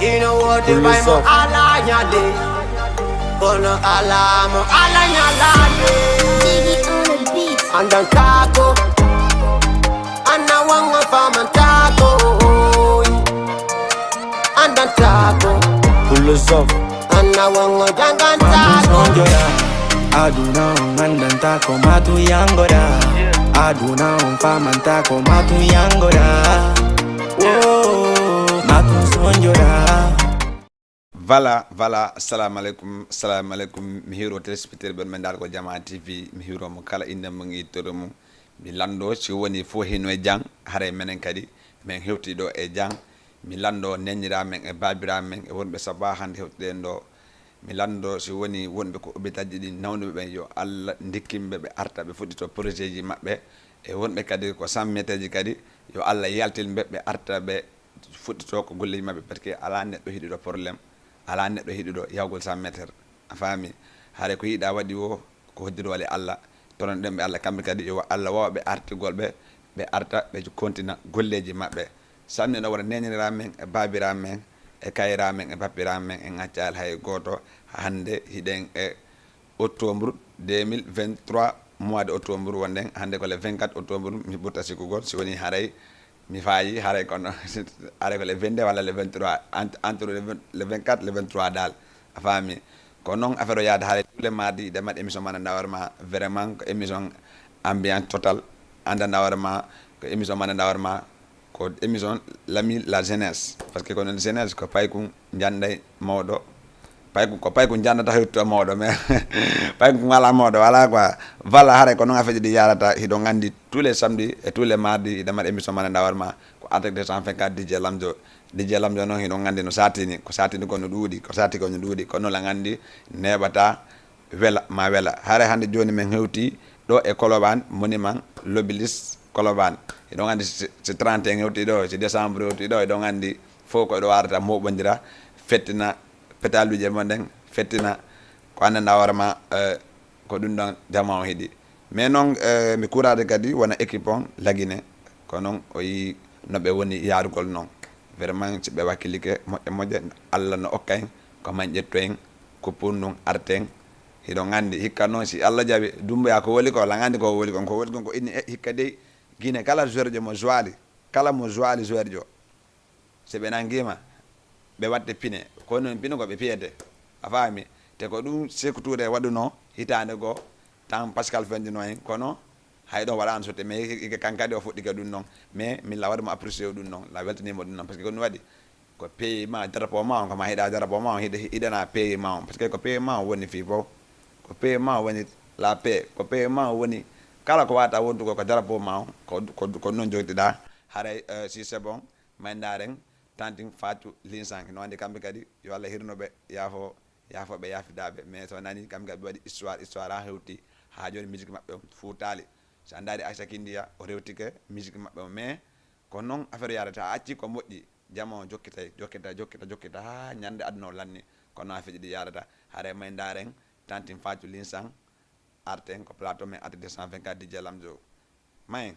Ino wote by mo ala nyale. Kono ala mo ala nyalade. Andan tako. Anna wanga faman tako. Andan tako. Pull us up. Anna wanga jangan tako. Aduna andan tako matu yangora. Aduna faman tako matu yangora. Whoa, matu sonjora. Voilà, assalamu alaikum, mi hiro téléspectateur ben men dal ko Jama TV, mi hiro mo kala inde mo ngi toromu mi lando ci woni fo hino e jang hare menen kadi men hewti do e jang mi lando nenira men e babira men e wonbe sabah hande hewtiden do mi lando ci woni wonbe ko obitaji di nawnu be yo alla dikkimbe be arta be fuddito projet ji mabbe e wonbe kadi ko 100 meteji kadi yo alla yaltil be arta be fuddito ko golle mabbe parce que ala neddo hidido problème ala neddo hidido yawgol 100 meter a faami hare ko yida wadi wo ko hoddido wale alla tonon dembe alla kambe kadi yo alla wawbe artigol be arta be kontina golleji mabbe samne no wara nenira men e babira men e kayra men e papira men e ngaccal hay goto hande hiden e octobre 2023 mois de octobre wonden hande ko le 24 octobre mi butta siku gol si woni haray mi faayi haray kono are ko le 22 wala le 23 entre le 24 le 23 dal a faami ko non affaire o yaade haray tous les mardi de mat émission man ndawarma vraiment ko émission ambiance total anda ndawarma ko émission man ndawarma ko émission l'ami la jeunesse parce que ko non jeunesse ko pay ko janday mawdo pay ko jandata hewto mawdo mais pay ko ngala mawdo wala quoi voilà haray ko non affaire di yarata hido ngandi tous les samedis et tous les mardis de mat émission man ndawarma ko avec 254 DJ Lamjo non hido ngandi no satini ko no duudi ko no la ngandi nebata wela haray hande joni men hewti do e Koloban monument l'Obélisque Koloban hido ngandi c'est 31 hewti do c'est décembre hewti do hido ngandi fo ko do warata mobondira fettina petaluje monden fettina ko ananda warma ko dum don jama o hedi mais non mi kurade kadi wona équipe on lagine ko non o yi no be woni yarugol non vraiment ci be wakilike moje alla no okay ko manjetto en ko ponnon arten hido ngandi hikka non si alla jabi dumbuya ko woli ko la ngandi ko woli ko inni hikka de gine kala joueur mo joali joueur jo se be nangima be watte pine ko non pine ko be piyede a faami te ko dum sekutude waduno hitande go tan Pascal Fendino en kono haydo wala an sote mais ike kankade o fuddi ka dum non mais min la wadmo apprécier dum non la weltanimo dum non parce que ko no wadi ko paiement drapeau ma ko ma hida drapeau ma hidana paiement parce que ko paiement woni fi bo ko paiement woni la paix ko paiement woni kala ko wata wondu ko drapeau ma ko non jogtida hare si c'est bon mandaren tanting fatu linsang no ande kambe kadi yo Allah hirnobe yafo be yafidabe mais so nani kambe kadi wadi histoire ha hewti ha joni musique mabbe fuutali so andade Aisha Kindia o rewtike musique mabbe mais ko non affaire yarata acci ko moddi jamo jokkita ha nyande adno lanni ko no affaire di yarata hare may ndaren tanting fatu linsang arten ko plateau mais at 224 DJ Lamjo may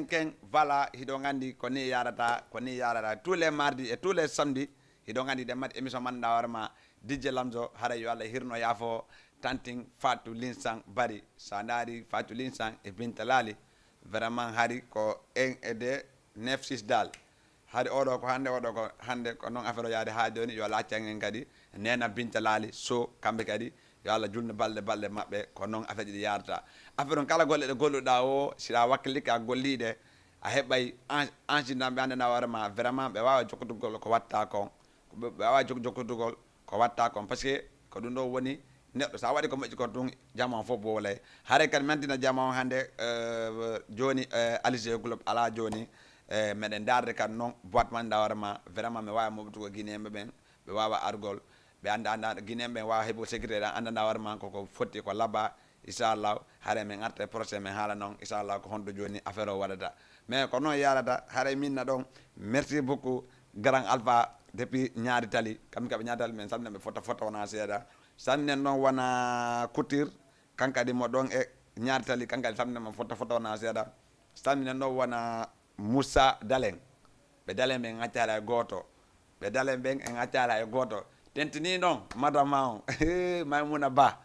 ken voilà hiɗo gandi ko ni yarata tous les mardis et tous les samedis hiɗo gandi ɗe mbaɗi émission manɗa warma DJ Lamzo haɗa yo Allah hirno yaafo tanting Fatou Linsang bari sa daari Fatou Linsang e Binta Lali vraiment hari ko 1 et 2 9 6 dal hari oɗo ko hande ko noon affaire o yaade ha joni yo Allah accan en kadi nena Binta Lali so kamɓe kadi yo Allah julno balɗe maɓɓe ko noon affaire ɗi yarata affaire on kala golle ɗe golluɗa o sira wakkilike a golliɗe a heɓay ansidamɓe andana warema vraiment ɓe wawa jokkotugol ko watta kon ɓe wawa jokkotugol ko watta kon par ce que ko ɗum ɗo woni neɗɗo sa waɗi ko moƴƴi ko ɗum jama on fof bo wolay haare kadi mantina jama on hannde joni Alizé Club ala joni meɗen darde kadi noon boîte man dawarema vraiment mi wawi moɓtugo guinéɓe ɓen ɓe wawa argol ɓe anda guinéɓe ɓen wawa heɓo sécurité ɗan andanda warema koko fotti ko labba inchallah haare min arta e procès min haala noon inchallah ko honto joni affaire o waɗata mais ko noon yarata haare minna ɗon merci beaucoup grand alpha depuis ñaari tali kamɓe kaɓe ñaari tali men salminen ɓe fotta wona seeɗa sannen noon wona couture kankadi mo ɗon e ñaari tali kankadi salminen mo fotta wona seeɗa salminen ɗon wona Moussa Dalen ɓe Dalen ɓen ŋaccala e goto ɓe Dalen ɓen e ŋaccala e goto tentini noon madama on Maymuna Ba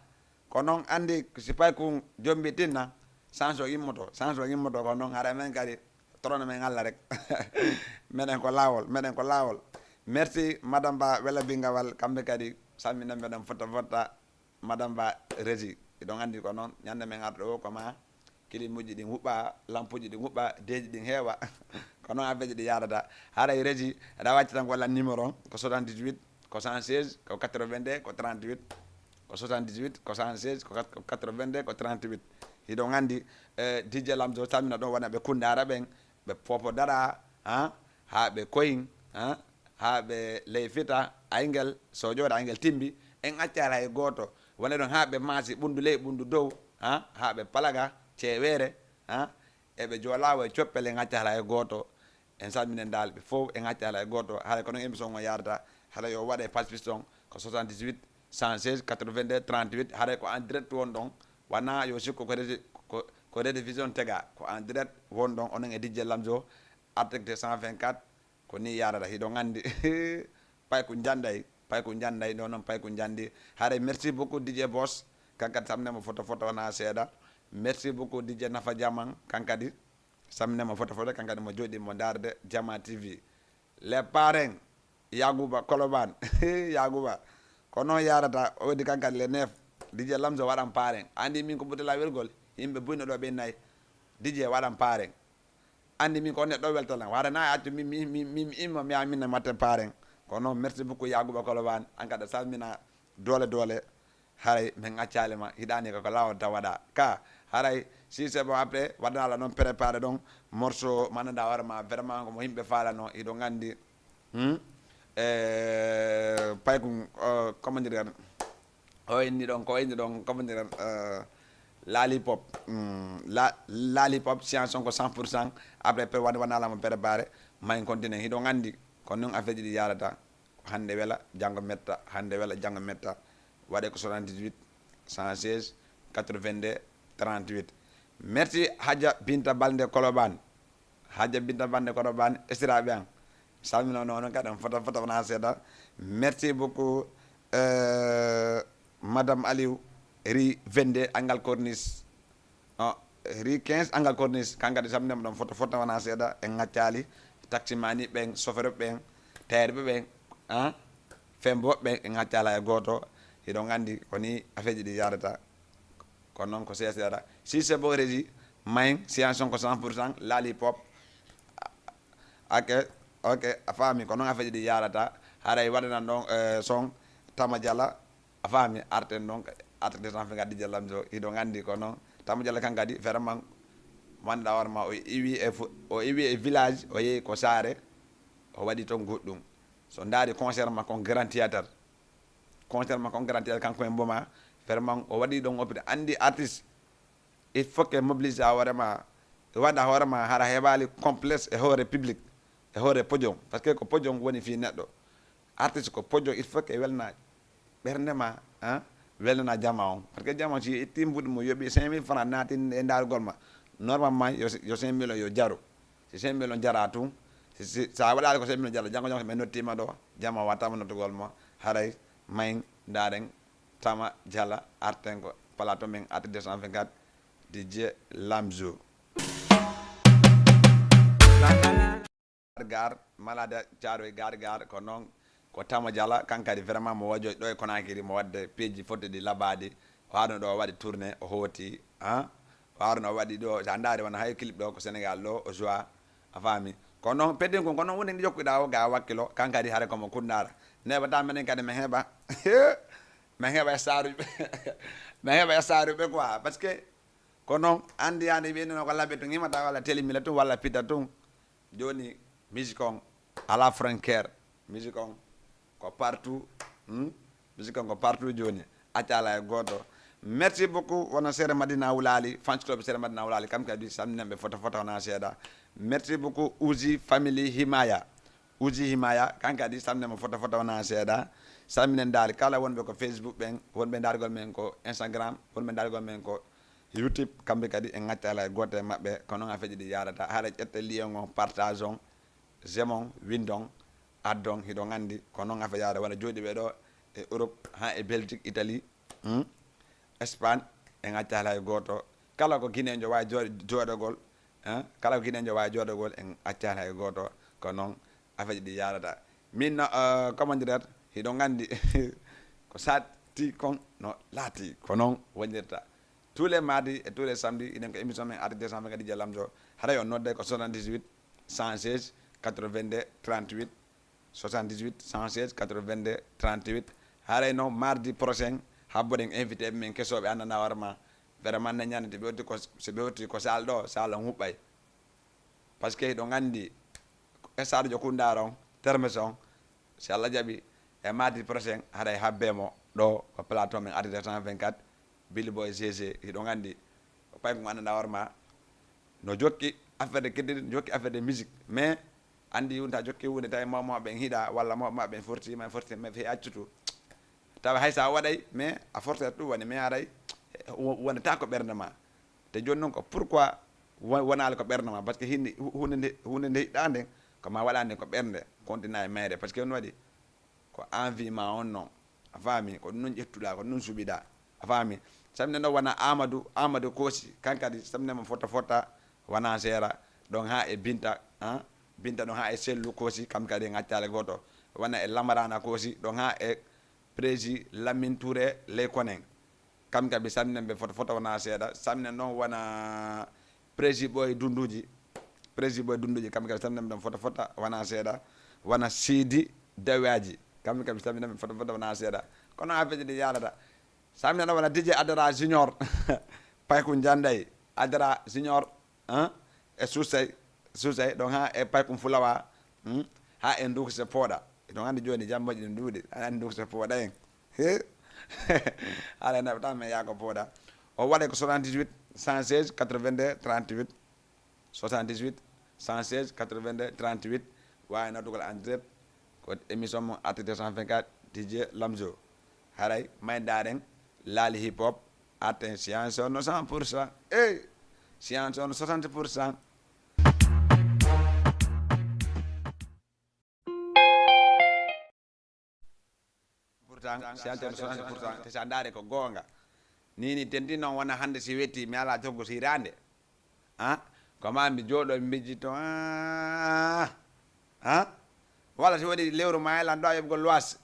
ko noon andi si pay ko jombi tinna change o immoto ko noon haɗa men kadi torona men Allah rek meɗen ko lawol merci madame Ba wela bingawal kamɓe kadi salminen meɗen fotta madame Ba régi ɗon andi ko noon ñande men arɗo o koma kilimuji ɗin huɓɓa lampuji ɗin huɓɓa deji ɗin heewa ko noon affaire ɗi yarata haɗay régi aɗa wacci tan ko wallan numéro on ko 78 ko 116 ko 82 ko 38 ko 78 ko 116 ko 82 ko 38 hiɗon andi DJ Lamzo salmina ɗon wona ɓe kundara ɓen ɓe popo dara ha ɓe koyin ha ɓe ley fita aygel so jooɗa aygel timbi en accala e goto wona ɗon ha ɓe maasi ɓundu ley ɓundu dow ha ɓe palaga ceewere eɓe joolawo e coppel en accala e goto en salminen dal ɓe fof en accala e goto haɗa ko noon émission o yarata haɗa yo waɗe paspiston ko 78 116 82 38 haɗa ko en direct won ɗon wona yo sikko ko rediffusion tega ko en direct won ɗon onon e DJ Lamzo article 124 ko ni yarata hiɗon andi pay ko janday ɗo noon pay ko jandi haɗa merci beaucoup DJ Boss kankadi samnemo photo wona seeɗa merci beaucoup DJ Nafa Diaman kankadi samnemo photo kankadi mo jooɗi mo darde Jama TV les parrains Yagouba Koloban Yagouba ko noon yarata o wadi kankadi le 9 DJ Lamzo waɗan parrain andi min ko ɓutela welgol yimɓe buyno ɗo ɓe nayyi DJ waɗan parrain andi min ko neɗɗo weltalan waɗana accu mi immo mi minne matte parrain ko noon merci beaucoup Yagouba Koloban an kadi salmina dole haray min accalima hiɗani ko lawol taw waɗa ka haray si c'est bon après waɗanala noon préparé ɗon morceau mananda warma vraiment komo yimɓe falano hiɗo gandi pay ko comment dire ko inni ɗon comment dire Lollipop Lollipop chanson ko 100% après pe waɗanalama préparé mayin continue hiɗo gandi ko noon affaire ji ɗi yarata hande wela janggo metta waɗe ko 78 116 82 38 merci Hadja Binta Balde Koloban estiraɓe an salmino noon kadi foto wona seeɗa merci beaucoup madame Aliou ri 22 Angal Corniche ri 15 Angal Corniche kankadi salminema ɗon foto wona seeɗa en gaccali taximani ɓen chauffeur ɓen tairɓe ɓen femboɓe ɓen en gaccala e goto hiɗon gandi ko ni affaire ji ɗi yarata ko noon ko seeɗa si c'est bon régi mayin chanson ko 100% Lollipop ok a faami ko noon affaire ji ɗi yarata haɗay waɗanan ɗon son Tama Diala a faami arten ɗon artede tan fe gaddi DJ Lamzo hiɗon gandi ko noon Tama Diala kankadi vraiment manɗa warma o iwi e village o yeehi ko saare o waɗi toon goɗɗum so daari concert ma kon grand théâtre kanko en mboma vraiment o waɗi ɗon opide andi artiste il faut que mobilise a hoorema waɗa hoorema haɗa heɓali complexe e hoore public e hoore podium par ce que ko podium woni fi neɗɗo artiste ko podium il faut que welna ɓerdema welnana jama on par ce que jama si itti mbuɗi mo yooɓi 5000 francs naati e dargol ma normalement yo 5 millions yo jaru si 5 millions jaratu si sa wala ko 5 millions jaru jango jango men notima do jama watama notugol mo haray mayin dareng tama jala artengo plateau men at 224 DJ Lamzo gar malade jaaro e gar ko non ko tama jala kankadi vraiment mo wajo do e konakiri mo wadde peji fodde di labadi waano do wadi tourner o hoti waano wadi do andare wana hay clip do ko Sénégal do o joie a fami ko non pedden ko non woni jokkuda o ga wakkilo kankadi hare ko mo kundara neba ta menen kadi me heba saru me heba saru be quoi parce que ko non andi be no ko labbe to ngimata wala télémila to wala pita to joni musique on à la frontière musique on ko partout musique on ko partout joni atala e goto merci beaucoup wona sere Madina Wulali fans club sere Madina Wulali kam kadi samnembe foto na seda merci beaucoup Uzi family Himaya kan kadi samnema foto na seda saminen dal kala wonbe ko Facebook ben wonbe dargol men ko Instagram wonbe dargol men ko YouTube kambe kadi en atala e goto mabbe kono nga feji di yarata haala ette lion on partage on zemon windon addon hido ngandi kono nga fe yara wala jodi be do e Europe ha e Belgique Italie Espagne en atala e goto kala ko Guinée jo wa jodogol kala ko Guinée jo wa jodogol en atala e goto kono afeji di yarata min comment dire hido ngandi ko sati kon no lati kono wonirta tous les mardis et tous les samedis inen ko émission men arde décembre kadi Lamzo hada yo nodde ko 78 116 82 38 78 116 82 38 hare no mardi prochain habboden invité men kesobe andana warma vraiment na nyanade be woti ko se be woti ko saldo sala hubbay parce que do ngandi e sar jokundaron termeson si Allah jabi e mardi prochain hare habbemo do ko plateau men arde 224 Billy Boy GG do ngandi ko pay ko andana warma no jokki affaire de kedde jokki affaire de musique mais andi yunta jokki wonde tay mama ben hida walla mama ben forti me fe accutu tawa haysa waday mais a forte tu woni me aray wona ta ko bernama te joni non ko pourquoi wonal ko bernama parce que hindi hunde dande ko ma walande ko bernde continue mere parce que on wadi ko envie ma on non afami ko non jettuda ko non subida afami samne no wana Amadou Kosi kankadi samne mo fota wana sera donc ha e binta binta don ha e sellu Kosi kam kadi ngattale goto wana e lamarana Kosi donc ha e prési Lamine Touré le konen kam kadi samne be foto wana sera samne non wana prési boy dunduji kam kadi samne don foto wana sera wana Sidi Dawaji kam kadi samne be foto wana sera kono afeji di yalata samne no wana DJ Adara Junior payku janday Adara Junior e susay donc ha e paykum fulawa ha en duk se poda donc andi joni jambaji dum duudi andi duk se poda en ala na tan me yako poda o wade ko 78 116 82 38 78 116 82 38 wa na dugal en direct ko émission mo at 224 DJ Lamzo haray may daren lali hip hop attention so no 100% science on 60%. Science on 60%. Te sandare ko gonga. Nini tendi non wana hande si weti mi ala jogo si rande. Ko ma mi jodo mi jito wala si wadi lewru ma ela ndo yebgo loas.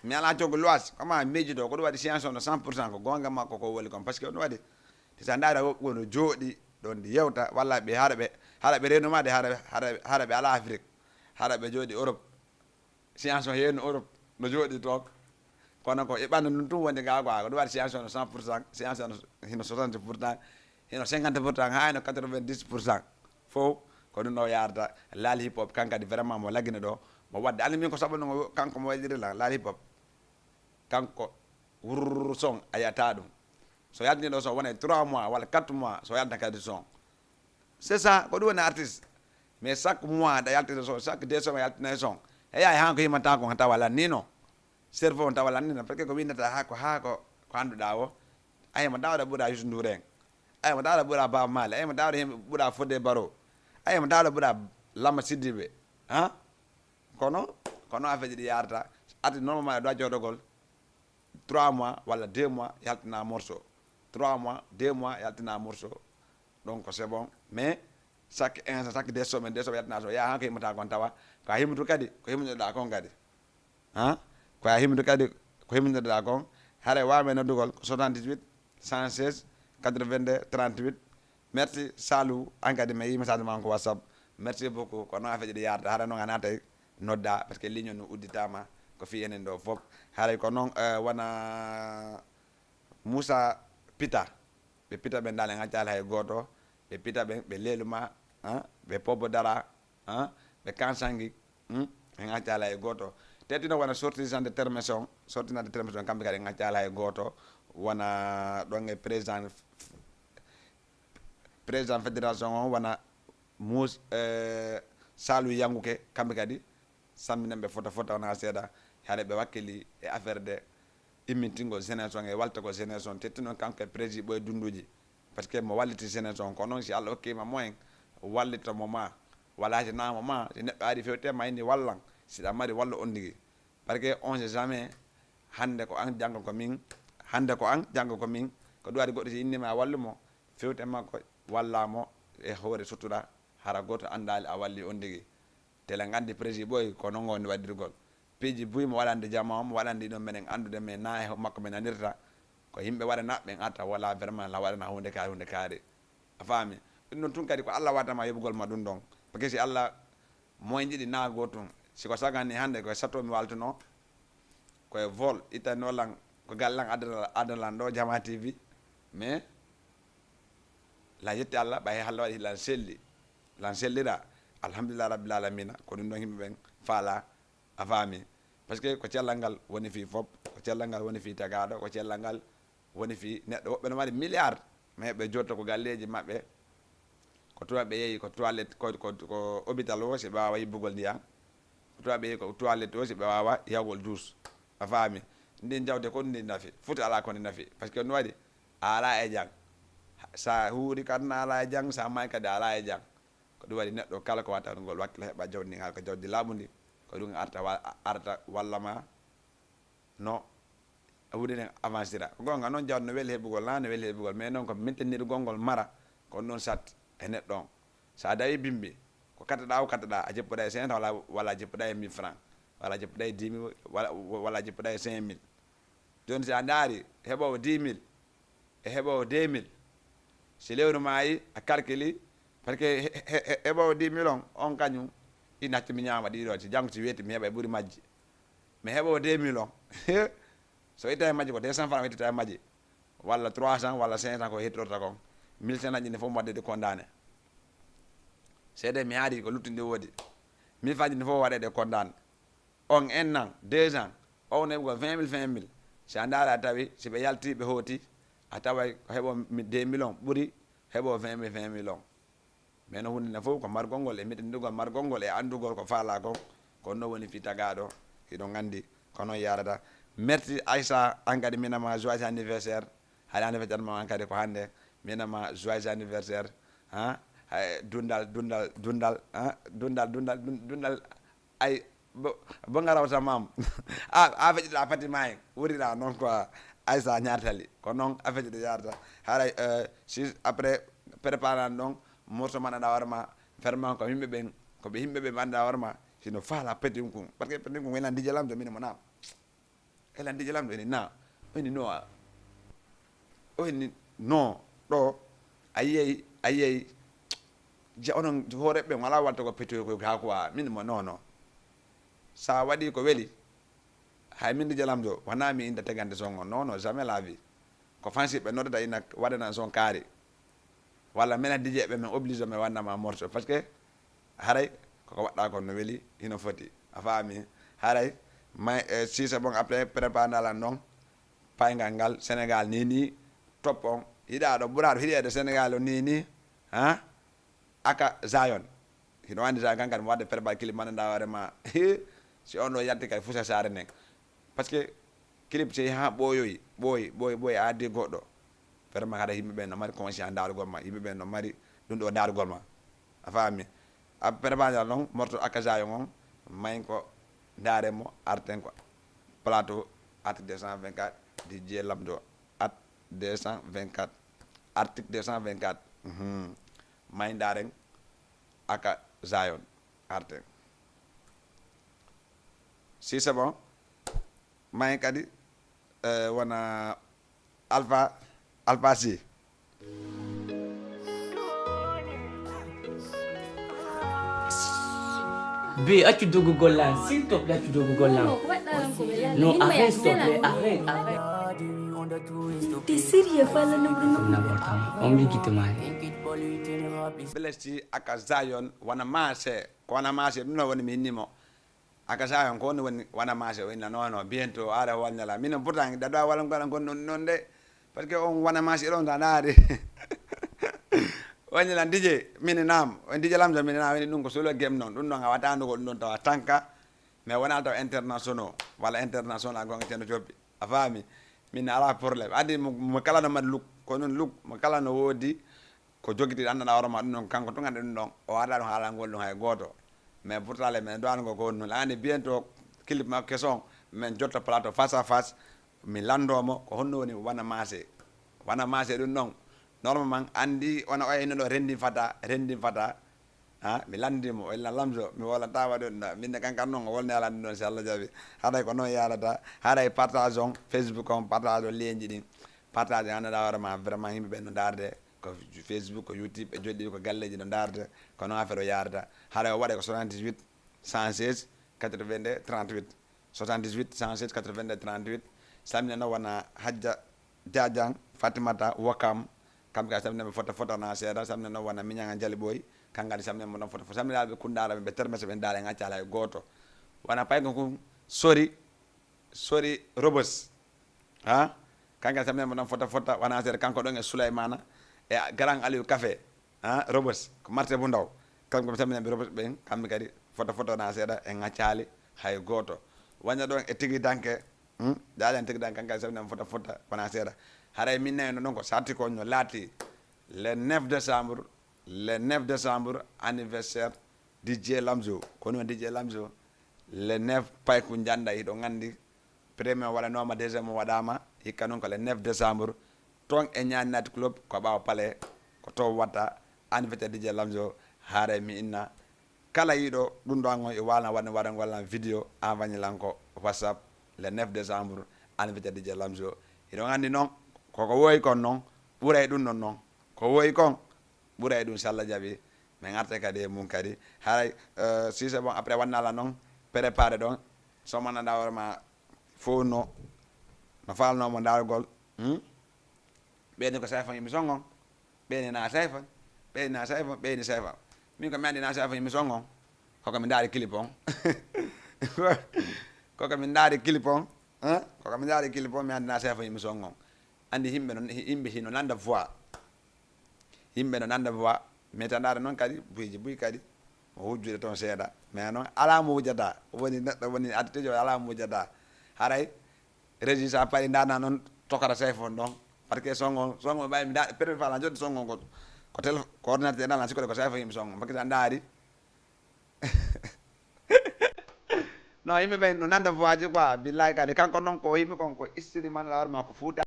Mi ala jogo loas. Ko ma mi jito ko wadi science on 100% ko gonga makko ko woli kon parce que on wadi te sandare wono jodi don di yewta walla be harabe renuma de harabe ala Afrique harabe jodi Europe science on hen Europe no jodi tok kono ko e bande nun tum wonde gaagwa ko do war science on 100% science on hino 60% hino 50% ha no 90% fo ko no yarda lal hip hop kanka di vraiment mo lagina do mo wadde alimi ko sabano kanko mo waldiri lal hip hop kanko wurr song ayata dum so yadni do so wona 3 mois wala 4 mois so yadna kadi son c'est ça ko do wona artiste mais chaque mois da yalti son chaque 2 semaines yalti son e ya han ko himata ko hata wala nino cerveau on tawala nino parce que ko winata ha ko andu dawo ay ma dawda buda yusu nduren ay mo dawda ɓura Baba Mali ay mo dawda himɓe ɓura Fodé Barro ay mo dawda ɓura Lamba Siddiɓe kono affaire ɗi yarata ati normalement ɗo joɗogol 3 mois walla 2 mois yaltina morceau 3 mois 2 mois yaltina morceau donc c'est bon mais chaque instant chaque des semaines yaltina so ya han ko himmata kon tawa ko a himmitu kadi ko himmiɗoɗa kon kadi ko a himmitu kadi ko himmiɗoɗa kon haɗa wawɓe noddugol 78 116 82 38 merci Salou an kadi mi yi message ma ko WhatsApp merci beaucoup ko noon affaire ɗi yarata haɗa noon a natay nodda par ce que ligne o no udditama ko fi enen ɗo fof haɗay ko noon wona Moussa Pita ɓe pita ɓe dal e ŋaccali hay goto ɓe pita ɓe leluma ɓe Pobo Dara ɓe Kansangui e ŋaccali hay goto teddino wona sortisant de termeson kamɓe kadi e ŋaccali hay goto wona ɗon e président fédération o wona Mous Salou Yanguke kamɓe kadi samminen ɓe fota wona seeɗa haɗa ɓe wakkili e affaire de immintingol jeunesse on e waltagol jeunesse on tettino kanko e président ɓoye dunduji par ce que mo walliti jeunesse on ko noon si Allah hokkima moyen wallitamo ma walla namamo ma si neɗɗo ari fewtema inni wallan siɗa mari walla on ndigui par ce que on sait jamais hande ko an janggo ko min ko ɗum waɗi goɗɗo si innima a wallumo fewte makko wallamo e hoore sutura hara goto andali a walli on ndigui tele gandi président ɓoy ko noon woni waɗirgol piiji buy mo waɗande jamma mo waɗandi ɗon minen andude mais na e makko min nanirta ko yimɓe waɗana ɓen atta wala vraiment la waɗana hunde kaari a faami ɗum ɗon tun kadi ko Allah waɗama yoɓugol ma ɗum ɗon par ce que si Allah moyen jiɗi naago tun siko sagani hande koye sato mi waltuno koye vol ittanolan ko gallan adalan ɗo Jama TV mais la yetti Allah ɓay Allah waɗi lan sellira alhamdulillah rabbil alamina ko ɗum ɗon yimɓe ɓen faala a faami par ce que ko cellal ngal woni fi fop ko cellal ngal woni fi tagaɗo ko cellal ngal woni fi neɗɗo woɓɓe no waɗi milliard mais ɓe jotta ko galleji maɓɓe ko tuwa ɓe yeehi ko toilette ko hôpital o si ɓe wawa yibbugol ndiyam ko tuwa ɓe yeehi ko toilette o si ɓe wawa yawgol douce a faami ndin jawde ko ndi nafi foti ala ko ndi nafi par ce que no waɗi a ala e jang sa huuri kadi na ala e jang sa may kadi ala e jang ko ɗum waɗi neɗɗo kala ko watta ngol wakkile heɓa jawdi ndi ko jawdi laaɓudi ko ɗum arta wallama no huuɗinen avancira ko gonga noon jawdi no weeli heɓugol na no weeli heɓugol mais noon ko maintenirgol ngol mara ko noon sat e neɗɗo on sa dawi bimbi ko katteɗa a jippoɗa e 500 walla jippoɗa e 1000 francs walla jippoɗa e 10 000 walla jippoɗa e 5000 joni si a daari heɓowo 10 000 e heɓowo 2 000 si lewru maayi a calculi par ce que heɓowo 10 000 on kañum ina hacci mi ñaama ɗiɗo si janggo si weeti mi heɓa e ɓuuri majji mais heɓowo 2 000 on so itta e majji ko 200 francs ittata e majji walla 300 walla 500 ko hettorta kon 1500 ɗi ne fof waɗede condamné seede mi haari ko luttudi woodi 1000 faji ne fof waɗede condamné on 1 an 2 ans on heɓugol 20 000 si a ndaari a tawi si ɓe yalti ɓe hooti a taway ko heɓo 2 millions ɓuuri heɓo 20 000 on mais no hunde ne fof ko margol ngol e mittindirgol margol ngol e andugol ko faala kon ko noon woni fi tagaɗo hiɗo gandi ko noon yarata merci Aïssa an kadi minama joyeux anniversaire haɗa anniversaire ma an kadi ko hande minama joyeux anniversaire dundal ay bo garawta mam a feƴƴiɗa Fatima en wurira noon quoi Aïssa ñartali ko noon a feƴƴiɗo yarata haɗay si après préparane ɗon morceau man aɗa warma vraiment ko yimɓe ɓen koɓe yimɓe ɓe ɓanɗa warma sino faala petin kum par ce que petin kum elan dije lamdo mine mo nam elan dije lamdo eni na oni no ɗo a yiyey onon hooreɓe ɓen wala walta ko petoy ko ha quoi min mo non sa waɗi ko weeli hay min dije lamdo wona mi inda tegande son on non jamais la vie ko fansiɓe noddata ina waɗana son kaari walla minen dije ɓe min oblige mi wannama morceau par ce que haray koko waɗɗa kon no weeli hino foti a faami haray may si c'est bon après préparandalan ɗon paygal ngal Sénégal ni top on hiɗaɗo ɓuraɗo hiɗede Sénégal o ni aka Zion hino andi sa kan kadi mo wadde préparé clip mandanɗa warema si on ɗo yalti kay Foussa Sare nen par ce que clip si ha ɓooyoyi ɓooyi a addi goɗɗo vraiment hada yimɓe ɓe no mari conscient darugol ma yimɓe ɓe no mari ɗum ɗo darugol ma a faami a prépagal noon morto akasayo on mayin ko daremo arten ko plateau article 224 DJ Lamzo at 224 article 224 mayin daren aka zayon arten si c'est bon mayin kadi wona alpha si B, as-tu dogu golan? S'il te plaît, tu dogu golan. Non, arrête, s'il te plaît, arrête. T'es sérieux, fala N'importe quoi. On me quitte mal. belesti aka zayon wana marché ko wana marché ɗum no woni mi hinnimo aka zayon ko woni wana marché o inna nono bientôt ara wannala minen pourtant ɗaɗa walla ngala gon non de par ce que on wana marché ɗon ta naari wannila dije mine nam on dije Lamzo mine nam woni ɗum ko solo game noon ɗum ɗon a watandugo ɗum ɗon tawa tanka mais wona taw internationaux walla international gonga teno jobbi a faami min ala probléme adi mo kala no mbaɗi luk ko noon luk mo kala no woodi ko joguiti annana hoore ma ɗum ɗon kanko to gande ɗum ɗon o waɗa ɗum haalangol ɗum hay goto mais pourtant le men dowango ko noon andi bientôt clip ma question min jotta plateau face à face mi landomo ko honno woni wana marché ɗum ɗon normalement andi wona oyino ɗo rendi fata ha mi landimo illa Lamzo mi wolantama ɗum ɗa minne kankan noon o wolni alandi ɗon si Allah jaaɓi haɗay ko noon yarata haɗay partage on Facebook on partage o lienji ɗin partage annaɗa hoore ma vraiment yimɓe ɓe no darde ko Facebook ko YouTube ɓe joɗɗi ko galleji no darde ko noon affaire o yarata haɗay o waɗe ko 78 116 82 38 78 116 82 38 samine noon wona Hadja Diadiang Fatimata Wakam kamɓe ka samine ɓe fotana seeɗa samine noon wona Miñanga Jali Ɓoy kangadi samine mo noon foto saminaɓe kundaraɓe ɓe termese ɓe daala e gaccala e goto wona payko kum sori robos ha kangadi samine mo noon fota wona seeɗa kanko ɗon e Souleymana e Grand Aliou Café ha robos ko marché bu ndaw kamɓe ɓe samine ɓe robos ɓen kamɓe kadi fotana seeɗa e gaccali hay goto waña ɗon e tigui danke jaalen tigui danke kankadi samine mo fota wona seeɗa haray min nayno ɗon ko sarti ko no laati le 9 décembre anniversaire DJ Lamzo kono DJ Lamzo le 9 payku janda hiɗo gandi premier waɗanoma deuxiéme waɗama hikka noon ko le 9 décembre ton e Ñaani Night Club ko ɓawa palais ko to watta anniversaire DJ Lamzo haare mi inna kala yiɗo ɗum ɗo angon e walna waɗa wallan vidéo envoyé ko WhatsApp le 9 décembre anniversaire DJ Lamzo hiɗo gandi noon koko woyi kon noon ɓuuray ɗum ɗon noon ko woyi kon ɓuuray ɗum si Allah jaaɓi min garte kadi e mum kadi haray si c'est bon après wannala noon préparé ɗon somannaɗa hoore ma fof no falnomo darugol ɓeyni ko sayfan émission on ɓeyni na sayfan ɓeyni sayfan min ko mi andi na sayfan émission on koko mi daari clip on koko min daari clip on mi andi na sayfan émission on andi yimɓe hino nanda voix mais tandare noon kadi buy kadi mo hujjude toon seeɗa mais noon ala mo wujata woni neɗɗo woni attitude o ala mo wujata haray régi sa paari dana noon tokata sayfon ɗon par ce que songo ɓawi mi da peut-être fala jodde songo ko téléphone ko ordinateur ɗan sikkode ko sayfo yimɓe songo par ce que sa daari non yimɓe ɓe no nanda voix ji quoi billahi kadi kanko noon ko yimɓe kon ko istiri man lawar ma ko fuuta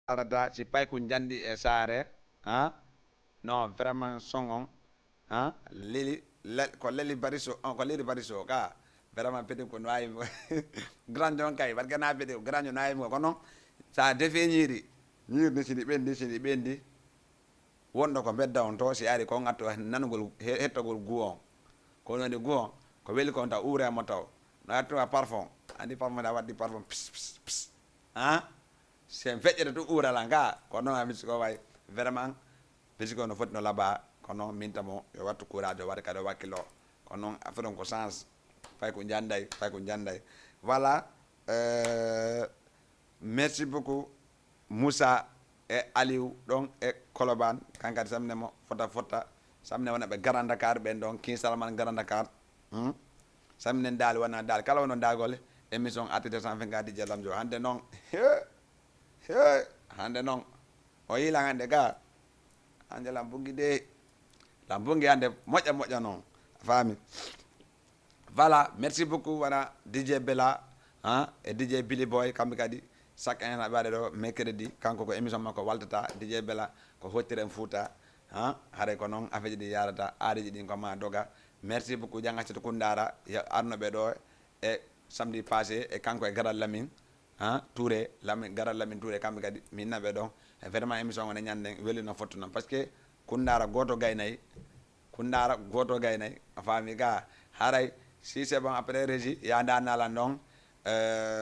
arata si payko jandi e saare non vraiment son on ko leli bariso on ko leli bariso vraiment peut-être ko no wawi grand jon kay parce que na peut-être grand jon nayi ko non sa defe ñiiri ñiirde sini ɓendi wonɗo ko bedda on to si ari ko gatto nanugol hettogol gu on ko noni gu on ko weli kon taw uuremo taw no attoa parfum andi parfum da waddi parfum pis sen feƴƴete to uurala nga ko noon a misi ko way vraiment misi ko no foti no laaba ko noon min tamo yo wattu courage o waɗa kadi o wakkilo ko noon affaire on ko change fay ko janday voilà merci beaucoup Moussa e Aliou ɗon e Colobane kankadi samnemo fota samne wona ɓe Grand Dakar ɓen ɗon kinsalman Grand Dakar saminen daali wona daali kala wono daagole émission attité sans fin gadi je lamjo hande noon hande noon o yiila hande ga hande lambungi de lambungi hande moƴƴa noon a faami voilà merci beaucoup wona DJ Bella e DJ Billy Boy kamɓe kadi chaque année aɓe waɗe ɗo mercredi kanko ko émission makko waltata DJ Bella ko hottiren Fouta haare ko noon affaire ji ɗi yarata aariji ɗin ko ma doga merci beaucoup jangaccito Koundara yo arnoɓe ɗo e samedi passé e kanko e Garal Lamine Touré Garal Lamine Touré kamɓe kadi min naɓe ɗon e vraiment émission one ñanden weeli no fottu noon par ce que Koundara goto gaynayi a faami ga haray si c'est bon après régie yanda nalan ɗon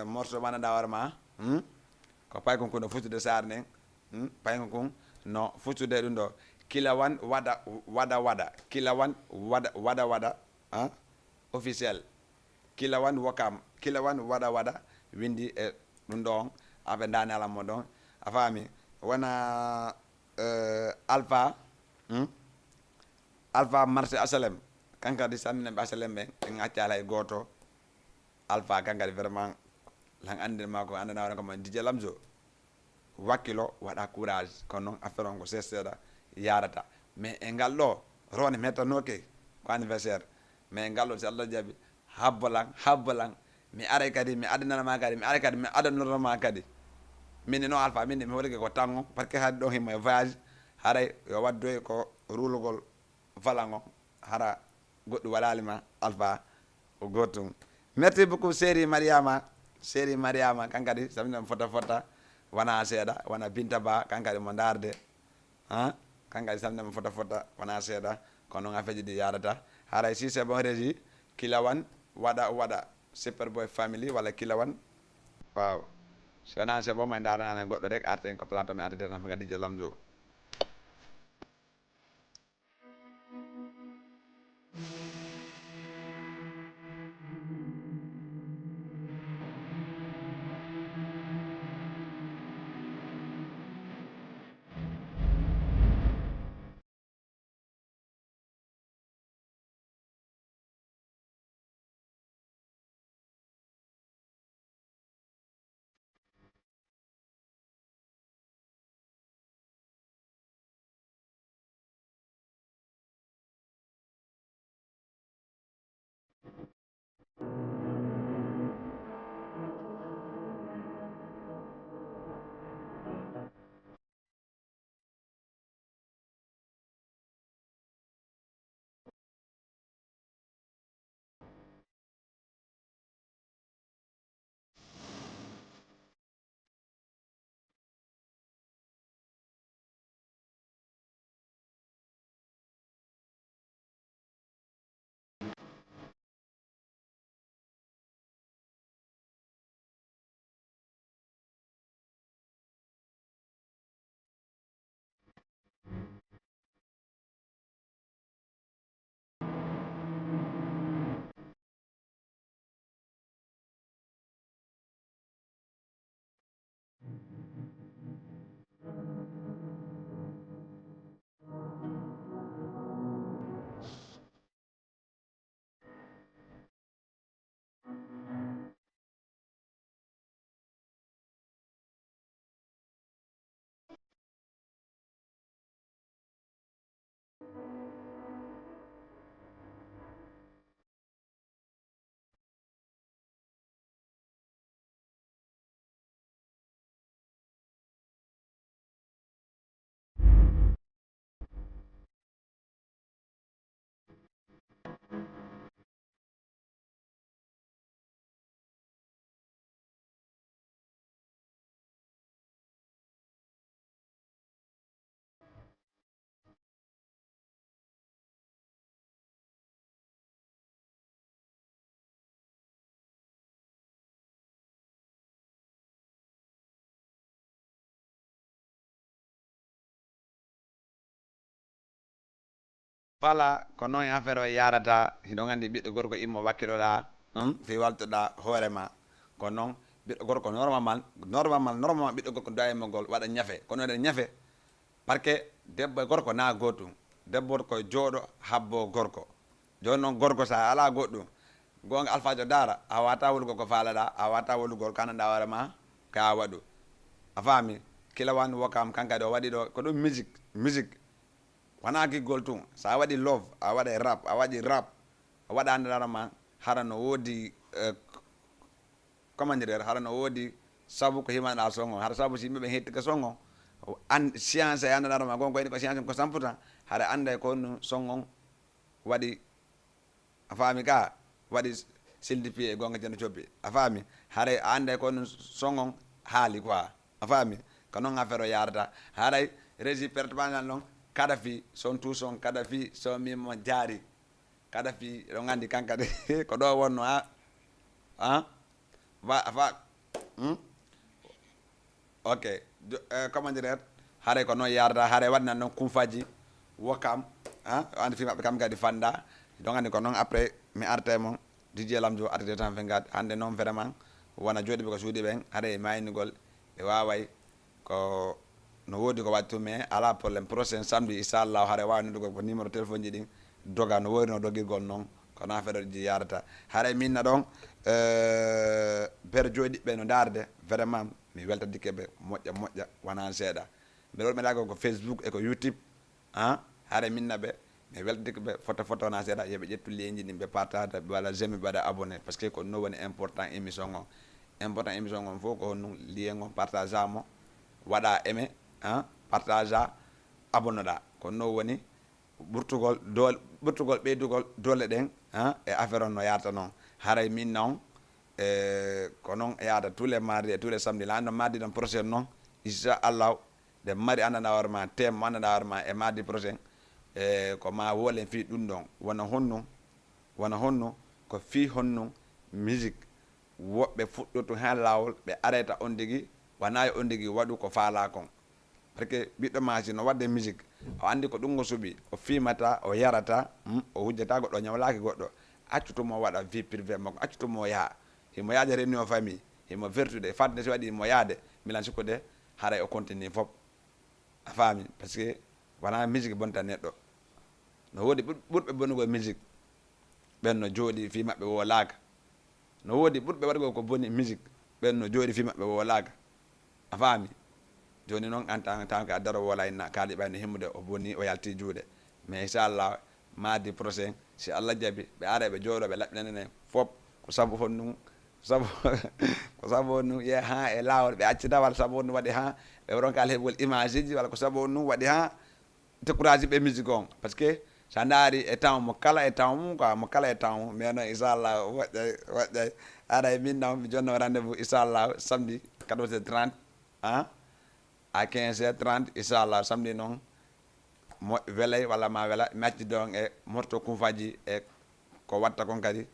morceau manaɗa warma ko paykon kun no futtude sar nden paykon kun no futtude ɗum ɗo Kilawan wada Kilawan wada officiel Kilawan Wakam Kilawan wada windi e ɗum ɗo on aɓe dani alammo ɗon a faami wona alpha marché asalem kankadi samminen ɓe asalem ɓen en accala e goto alpha kankadi vraiment lan andinma ko andana wona komo DJ Lamzo wakkilo waɗa courage kono noon affaire on ko seeɗa yarata mais e ngal ɗo rone mettanoke ko anniversaire mais ngal ɗo si Allah jaaɓi habbalan mi aray kadi mi adananama kadi mi aray kadi mi adannoroma kadi minne noon alpha minne mi waɗike ko tango par ce que haade ɗo himo e voyage haray yo waddoy ko rulugol valan o hara goɗɗo waɗalima alpha o gotum merci beaucoup séri mariama kankadi saminem fota wona seeɗa wona Binta Ba kankadi mo darde kankadi samnemo fota wona seeɗa kono noon affaire ji ɗi yarata haray si c'est bon régie Kilawan waɗa Superboy family walla Kilawan waaw so wona c'est bon ma daranane goɗɗo rek arten ko plateau mi artete tan kadi DJ Lamzo fala ko noon affaire o yarata hiɗo gandi ɓiɗɗo gorko immo wakkiloɗa fi waltoɗa hoorema ko noon ɓiɗɗo gorko normalement ɓiɗɗo gorko dawimo gol waɗa ñafe kono eɗen ñafe par ce que debbo e gorko na goɗɗum debbo ko jooɗo habbo gorko joni noon gorko sa ala goɗɗum gonga alphajo dara a wata wolugo ko faalaɗa a wata wolugol ko annanɗa hoorema ka waɗu a faami kila wan wokam kankadi o waɗi ɗo ko ɗum musique wona giggol tun sa waɗi love a waɗa rap a waɗi rap a waɗa andanarama hara no woodi comment dire hara no woodi sabu ko himanɗa songo hara sabu si yimɓeɓe hetti ko songo an science e andanarama gonko yiɗi ko science ko 100% hara anda ko no songon waɗi a faami ka waɗi sildipi e gonga jeno coppi a faami haray a anda ko no songon haali quoi a faami ko noon affaire o yarata haray régi pertemanal noon Kadafi son tout son Kadafi so mimo jaari Kadafi ɗo gandi kankadi ko ɗo wonno ok comment dire haray ko noon yarata haray waɗnan noon kumfaji wokam andi fi maɓɓe kam kadi fanda ɗo gandi ko noon après mi arte mon DJ Lamzo arde tan fe gad hande noon vraiment wona jooɗiɓe ko suuɗi ɓen haray maynigol ɓe waway ko no woodi ko wattu mais ala problème prochain samedi inchallah haray wawi noddugo ko numéro téléphone ji ɗin doga no woori no doguirgol noon kono affaire ji yarata haray minna ɗon ber jooɗiɓe no darde vraiment mi weltadikeɓe moƴƴa wona seeɗa mbeɗa waɗi meɗago ko Facebook e ko YouTube haray minna ɓe mi weltadikeɓe photo wona seeɗa yooɓe ƴettu ligne ɗin ɓe partage walla j'aime ɓe waɗa abonné par ce que ko no woni important émission on fof ko honno lien on partage amo waɗa aimé partage a abonnoɗa ko no woni ɓurtugol ɓeydugol dole ɗen e affaire on no yarata noon haray min noon ko noon yaada tous les mardi et tous les samedi la ando mardi ɗon prochain noon inchallah de mari andanɗa hoorema thème mo andanɗa hoorema e mardi prochain ko ma wolen fi ɗum ɗon wona honno ko fi honno musique woɓɓe fuɗɗotu hen lawol ɓe areta on digui wona on digui waɗu ko faala kon par ce que ɓiɗɗo ma si no wadde musique o andi ko ɗum go suuɓi o fimata o yarata o hujjata goɗɗo ñawlaki goɗɗo accutumo waɗa vie privé makko accutumo yaaha himo yaade réunion famille himo vertude fadde so waɗi mo yaade milan sikko de haray o continue foof a faami par ce que wona musique bonta neɗɗo no woodi ɓurɓe bonugol musique ɓen no jooɗi fi maɓɓe wolaka no woodi ɓurɓe waɗugol ko boni musique ɓen no jooɗi fi maɓɓe wolaka a faami joni noon en tant que a daro wolayna kaali ɓayno himmude o bonni o yalti juuɗe mais inchallah mardi prochain si Allah jaabi ɓe ara ɓe jooɗo ɓe laɓɓinanene foof ko sabu honnu ko sabu honnu ye e lawol ɓe accita walla sabu honnu waɗi ɓe ronka heɓugol image ji walla ko sabu honnu waɗi découragé ɓe musique on par ce que sa daari e temps mo kala e temps mum quoi mo kala e temps mum mais noon inchallah woƴƴay ara min noon mi jonno rendez-vous inchallah samedi 14h30 à 15h30 inchallah samedi noon mo welay walla ma wela mi acci don e morto kumfaji e ko watta kon kadi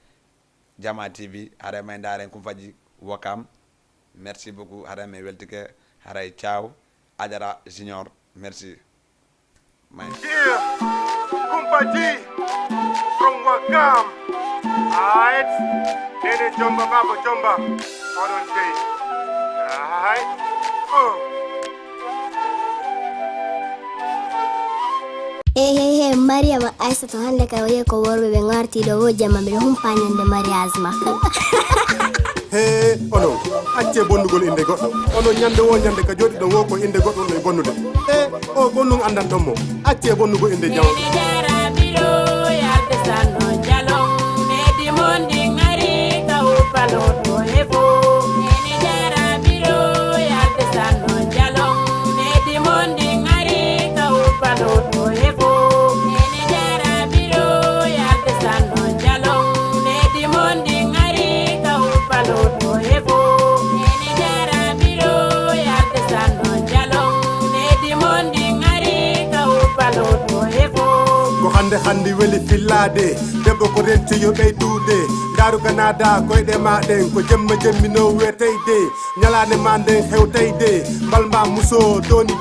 Jama TV haray may daren kumfaji wokam merci beaucoup haray may weltike haray ciao Adjara Junior merci Yeah, Kumpaji from Wakam. Alright, Nene Jumba Baba Jumba. Hold on, Jay. Alright, Hey, Mariam Aisa to hande ka waye ko worbe be ngarti do wo jamma be humpanyande mariage ma. Hey, ono acce bondugol inde goddo. Ono nyande wo nyande ka jodi do wo ko inde goddo no bonnude. O gonnu andan dommo. Acce bonnugol inde jaw. weli fillade debbo ko renti yo ɓeydude daru ganada koyɗe maɗen ko jemma jemmino weteyde ñalade ma nden hewteyde mbalma muso doni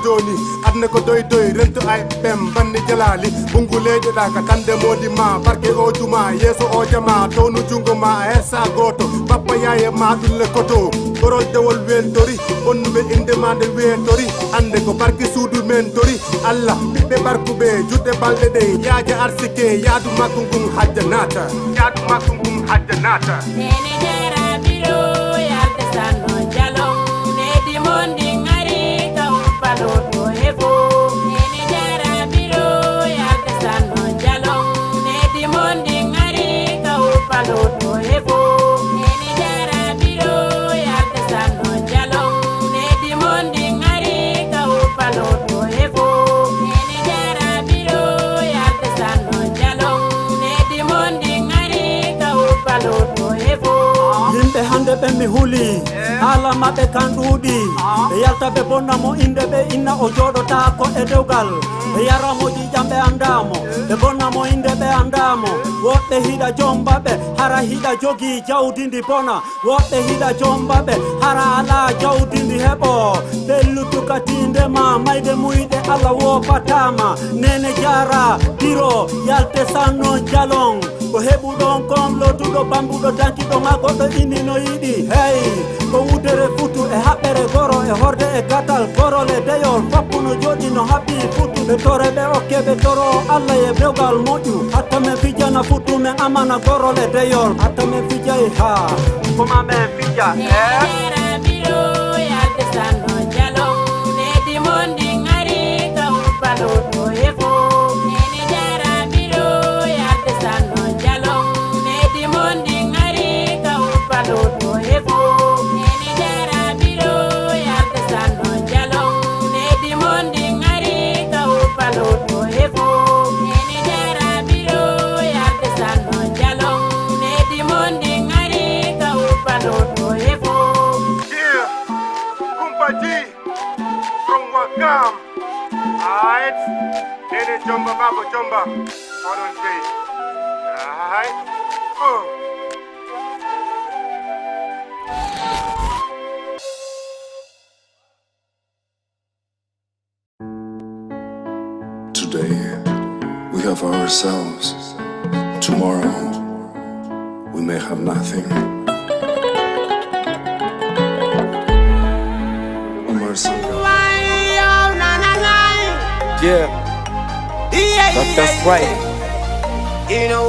adna ko doy rento ay ɓem banni jalali bungu leyɗoɗa ka tande modi ma barke o juma yeeso o jama townu jungo ma a hersa goto bappa yaye ma ɗulle koto gorol dewol weltori bonnuɓe inde ma nde weetori hande ko barke suudu men tori allah ɓiɓɓe barkuɓe juɗɗe balɗe ɗe yaaja arsike yaadu makko ngun hajja naata nene jara biro yalde sanno jalon nedi mondi ngari ka uppalo to hefo nene jara biro yalde sanno jalon nedi mondi ngari ka uppalo to hefo nene jara biro yalde sanno jalon nedi mondi ngari ka uppalo to hefo nene jara biro yalde sanno jalon nedi mondi ngari ka uppalo to hefo yimɓe hande ɓe mi huuli haala maɓɓe kan ɗuuɗi ɓe yalta ɓe bonnamo inde ɓe inna o jooɗotako e dewgal ɓe yaramo ƴiƴam ɓe andamo ɓe bonnamo inde ɓe andamo woɓɓe hiɗa jombaɓe hara hiɗa jogii jawdindi bona woɓɓe hiɗa jombaɓe hara ala jawdindi heɓo ɓelludukatinde ma mayde muyɗe allah wopatama nene jara biro yalte sanno jalon ko heɓuɗon kon lotuɗo bambuɗo dankiɗo ma goɗɗo inni no yiɗi hey ko wudere futu e haɓɓere goro e horde e gatal gorol e deyol foppu no joɗi no haɓɓi futu ɓe tore ɓe okke ɓe toro allah e bewgal moƴƴu hatta men fijana futu men amana gorol e deyol hatta men fijay ha koma men fija biro yalde sanno jalon nedi mondi ngari ka uppalo to hefo nene jara biro yalde sanno jalon nedi mondi ngari ka uppalo to hefo nene jara biro yalde sanno jalon nedi mondi ngari ka uppalo to hefo nene jara biro yalde sanno jalon nedi mondi ngari ka uppalo to hefo. Yeah, Kumpa G from Wakam. Alright, Nene Jumba Baba Jumba. Hold on, J. Alright. Today, we have ourselves. Tomorrow, we may have nothing. Omar Sanga. Yeah, that's right. You know